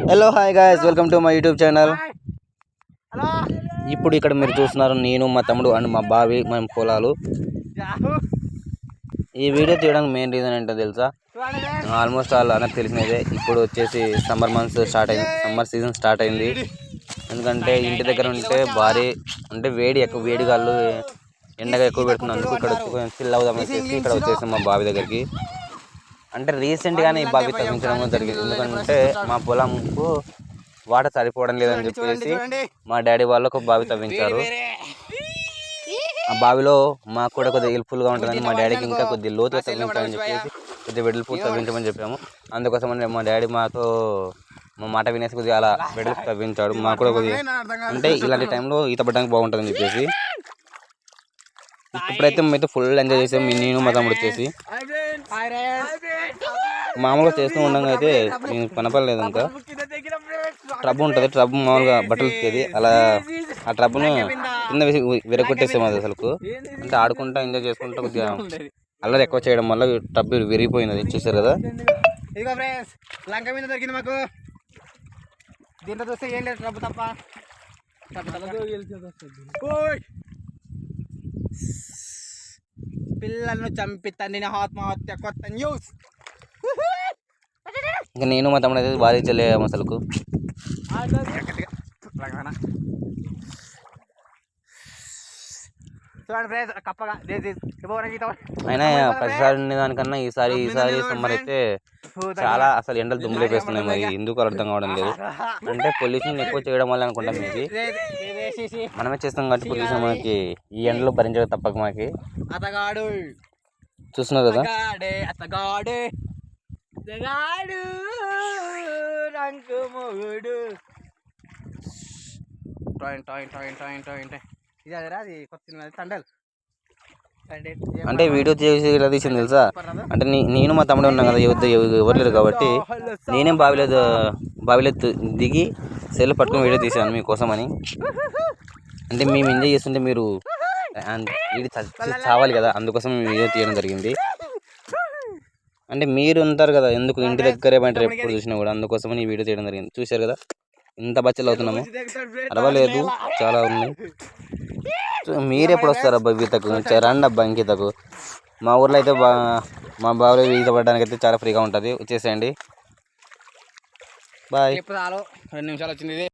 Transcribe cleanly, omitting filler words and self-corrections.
Hello hi guys, welcome to my YouTube channel. ఇప్పుడు ఇక్కడ మీరు చూస్తున్నారు నేను మా తమ్ముడు అండ్ మా బావి మన పొలాలు. ఈ వీడియో తీయడానికి మెయిన్ రీజన్ ఏంటో తెలుసా? ఆల్మోస్ట్ ఆల్ అందరికి తెలిసినదే. ఇప్పుడు వచ్చేసి సమ్మర్ సీజన్ స్టార్ట్ అయింది. ఎందుకంటే ఇంటి దగ్గర ఉంటే భారీ అంటే వేడి గాళ్ళు ఎండగా ఎక్కువ పెడుతున్నందుకు ఇక్కడ వచ్చి చిల్ అవుదాం వచ్చేసి ఇక్కడ వచ్చేసి మా బావి దగ్గరికి. అంటే రీసెంట్గానే ఈ బావి తవ్వించడం జరిగింది. ఎందుకంటే మా పొలంకు వాటర్ సరిపోవడం లేదని చెప్పేసి మా డాడీ వాళ్ళు ఒక బావి తవ్వించారు. ఆ బావిలో మాకు కూడా కొద్దిగా హెల్ప్ఫుల్గా ఉంటుందని మా డాడీకి ఇంకా కొద్దిగా లోతుగా తవ్వించాలని చెప్పేసి కొద్దిగా వెడల్పు తవ్వించమని చెప్పాము. అందుకోసం మా డాడీ మా మాట వినేసి కొద్దిగా అలా వెడల్పు తవ్వించాడు. మాకు కూడా కొద్దిగా అంటే ఇలాంటి టైంలో ఈత పడడానికి బాగుంటుందని చెప్పేసి ఇప్పుడైతే మేమైతే ఫుల్ ఎంజాయ్ చేసాం. నేను మా తమ్ముడు వచ్చేసి మామూలుగా చేస్తూ ఉండగా అయితే నేను కనపడలేదు. ఇంకా ట్రబ్ ఉంటుంది, ట్రబ్ మామూలుగా బట్టలు ఎక్కేది, అలా ఆ ట్రబ్ను కింద వేసి విరగొట్టేసాము. అది అసలు అంటే ఆడుకుంటా ఎంజాయ్ చేసుకుంటా కొద్దిగా అల్లరి ఎక్కువ చేయడం వల్ల ట్రబ్ విరిగిపోయినది. చూసారు కదా. లంక మీద దొరికింది మాకు. దీంట్లో చూస్తే ఏం లేదు, ట్రబ్ తప్ప. పిల్లలను చంపి తన్నిన ఆత్మహత్య కొత్త న్యూస్. ఇంకా నేను మా తమ్ముడు అయితే భారీ చెల్లేము అసలుకు. అయినా ప్రతిసారి దానికన్నా ఈసారి సమ్మర్ అయితే చాలా అసలు ఎండలు దుమ్ములేపేస్తున్నాయి. మరి ఎందుకు అర్థం కావడం లేదు. అంటే పొల్యూషన్ ఎక్కువ చేయడం వల్ల అనుకుంటాం. ఇది మనమే చేస్తాం కాబట్టి పొల్యూషన్ మనకి ఈ ఎండలో భరించడం తప్పక మాకి. చూస్తున్నారు కదా. అంటే వీడియో చేసి ఇలా తీసింది తెలుసా? అంటే నేను మా తమ్ముడు ఉన్నాం కదా, ఎవరు లేరు కాబట్టి నేనే బావిలో దిగి సెల్ పట్టుకుని వీడియో తీసాను మీకోసం అని. అంటే మేము ఎంజాయ్ చేస్తుంటే మీరు చావాలి కదా, అందుకోసం వీడియో తీయడం జరిగింది. అంటే మీరు ఉంటారు కదా, ఎందుకు ఇంటి దగ్గరే బయట ఎప్పుడు చూసినా కూడా, అందుకోసం ఈ వీడియో తీయడం జరిగింది. చూశారు కదా ఇంత బచ్చలు అవుతున్నాము. అరవలేదు, చాలా ఉంది. మీరెప్పుడు వస్తారు అబ్బా ఈతకు? రండి అబ్బా ఇంకీతకు. మా ఊర్లో అయితే మా బావిలో ఈత పడడానికి అయితే చాలా ఫ్రీగా ఉంటుంది. వచ్చేసేయండి. బాయ్. 2 నిమిషాలు వచ్చింది.